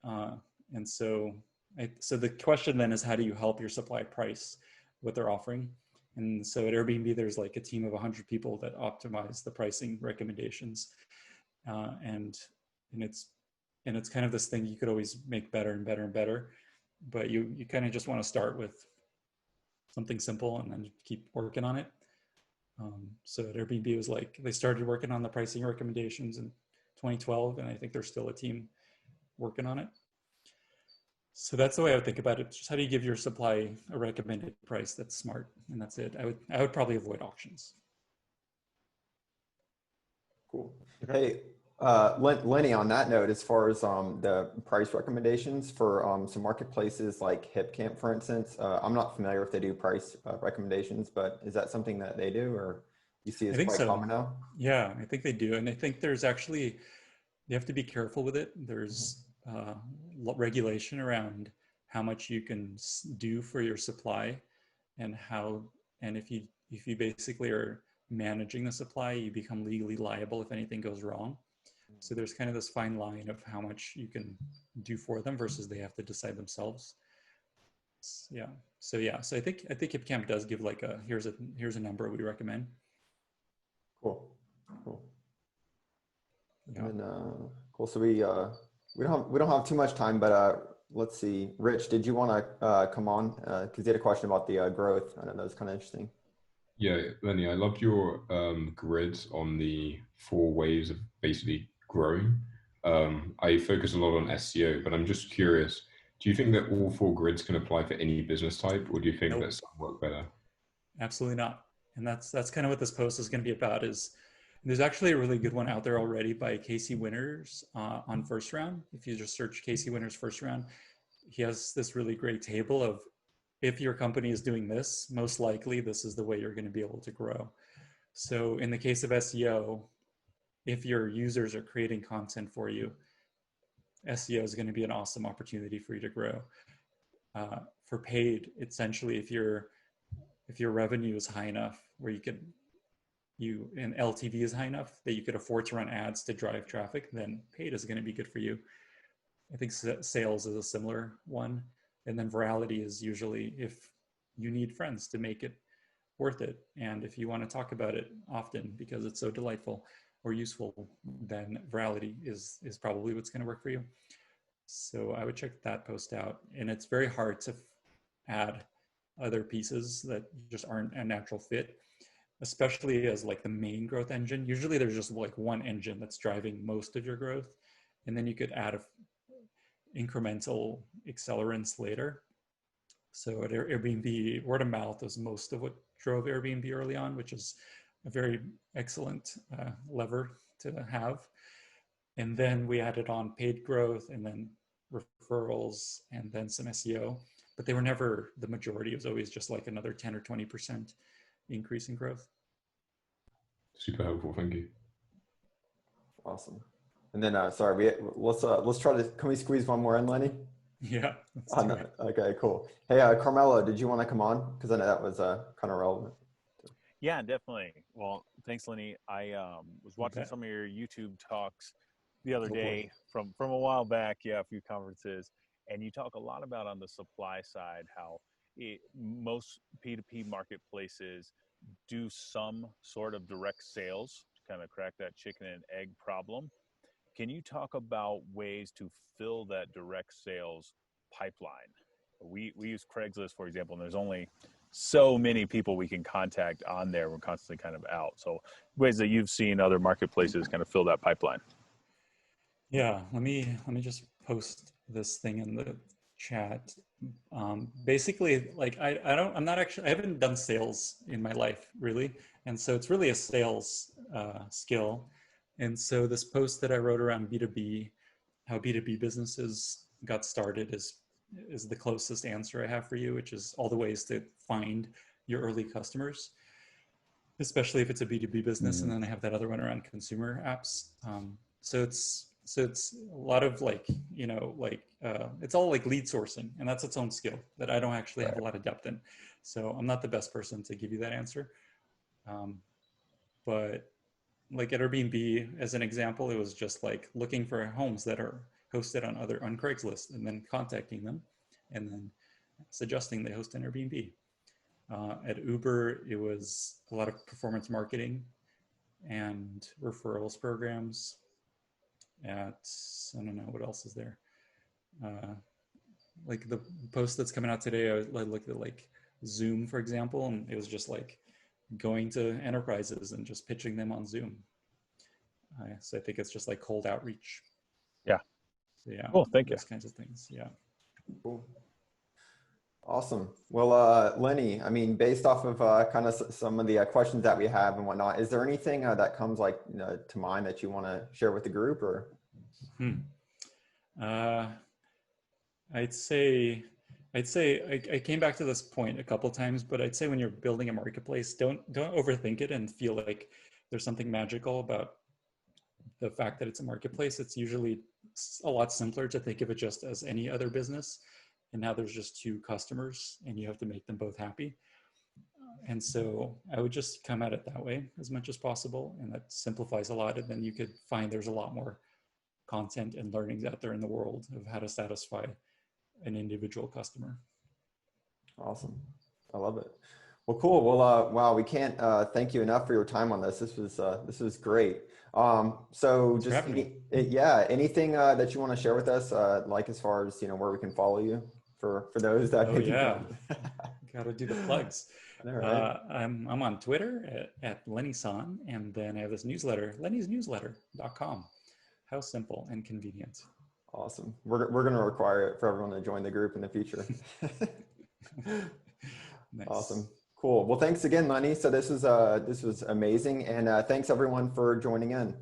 And so the question then is, how do you help your supply price what they're offering? And so at Airbnb, there's like a team of 100 people that optimize the pricing recommendations. And it's kind of this thing you could always make better and better and better, but you kind of just want to start with something simple and then keep working on it. So at Airbnb, it was like they started working on the pricing recommendations in 2012, and I think there's still a team working on it. So that's the way I would think about it. Just how do you give your supply a recommended price that's smart, and that's it. I would probably avoid auctions. Cool. Hey, Lenny, on that note, as far as the price recommendations for some marketplaces like HipCamp, for instance, I'm not familiar if they do price recommendations, but is that something that they do, or you see it's quite common now? Yeah, I think they do. And I think there's actually, you have to be careful with it. There's regulation around how much you can do for your supply, and if you basically are managing the supply, you become legally liable if anything goes wrong. So there's kind of this fine line of how much you can do for them versus they have to decide themselves. Yeah. So I think HipCamp does give like here's a number we recommend. Cool. Yeah. And cool. So we don't have too much time, but let's see. Rich, did you want to come on? Because you had a question about the growth. I know that was kind of interesting. Yeah, Lenny, I loved your grids on the 4 ways of basically growing. I focus a lot on SEO, but I'm just curious, do you think that all 4 grids can apply for any business type, or do you think that some work better? Absolutely not. And that's kind of what this post is going to be about. Is there's actually a really good one out there already by Casey Winters on First Round. If you just search Casey Winters First Round, he has this really great table of, if your company is doing this, most likely this is the way you're going to be able to grow. So in the case of SEO, if your users are creating content for you, SEO is going to be an awesome opportunity for you to grow. For paid, essentially, if your revenue is high enough where and LTV is high enough that you could afford to run ads to drive traffic, then paid is going to be good for you. I think sales is a similar one. And then virality is usually if you need friends to make it worth it. And if you want to talk about it often because it's so delightful or useful, then virality is probably what's going to work for you. So I would check that post out. And it's very hard to add other pieces that just aren't a natural fit, especially as like the main growth engine. Usually there's just like one engine that's driving most of your growth. And then you could add incremental accelerants later. So at Airbnb, word of mouth is most of what drove Airbnb early on, which is a very excellent lever to have. And then we added on paid growth and then referrals and then some SEO, but they were never the majority. It was always just like another 10 or 20% increase in growth. Super helpful, thank you. Awesome. And then, sorry, let's try to, can we squeeze one more in, Lenny? Yeah. Okay, cool. Hey, Carmelo, did you want to come on? Because I know that was kind of relevant. Yeah, definitely. Well, thanks, Lenny. I was watching some of your YouTube talks the other day from a while back, a few conferences, and you talk a lot about on the supply side how most P2P marketplaces do some sort of direct sales to kind of crack that chicken and egg problem. Can you talk about ways to fill that direct sales pipeline? We use Craigslist, for example, and there's only so many people we can contact on there. We're constantly kind of out. So ways that you've seen other marketplaces kind of fill that pipeline. Yeah, let me just post this thing in the chat. Basically, like I haven't done sales in my life really, and so it's really a sales skill. And so this post that I wrote around B2B, how B2B businesses got started is the closest answer I have for you, which is all the ways to find your early customers, especially if it's a B2B business. And then I have that other one around consumer apps. So it's a lot of like, it's all like lead sourcing, and that's its own skill that I don't actually have a lot of depth in. So I'm not the best person to give you that answer. But like at Airbnb, as an example, it was just like looking for homes that are hosted on Craigslist and then contacting them and then suggesting they host an Airbnb. At Uber, it was a lot of performance marketing and referrals programs. I don't know, what else is there? Like the post that's coming out today, I looked at like Zoom, for example, and it was just like going to enterprises and just pitching them on Zoom. So I think it's just like cold outreach. Yeah. So yeah. Cool. Thank you. Those kinds of things. Yeah. Cool. Awesome. Well, Lenny, I mean, based off of kind of some of the questions that we have and whatnot, is there anything that comes like to mind that you want to share with the group, or? I'd say I came back to this point a couple times, but I'd say when you're building a marketplace, don't overthink it and feel like there's something magical about the fact that it's a marketplace. It's usually a lot simpler to think of it just as any other business. And now there's just two customers and you have to make them both happy. And so I would just come at it that way as much as possible. And that simplifies a lot. And then you could find there's a lot more content and learnings out there in the world of how to satisfy an individual customer. Awesome. I love it. Well, cool. Well, wow, we can't thank you enough for your time on this. This was great. So just anything that you want to share with us, like as far as where we can follow you for those that got to do the plugs. Right. I'm on Twitter at Lenny San, and then I have this newsletter, lennysnewsletter.com. How simple and convenient. Awesome. We're going to require it for everyone to join the group in the future. Nice. Awesome. Cool. Well, thanks again, Lenny. So this was amazing. And thanks everyone for joining in.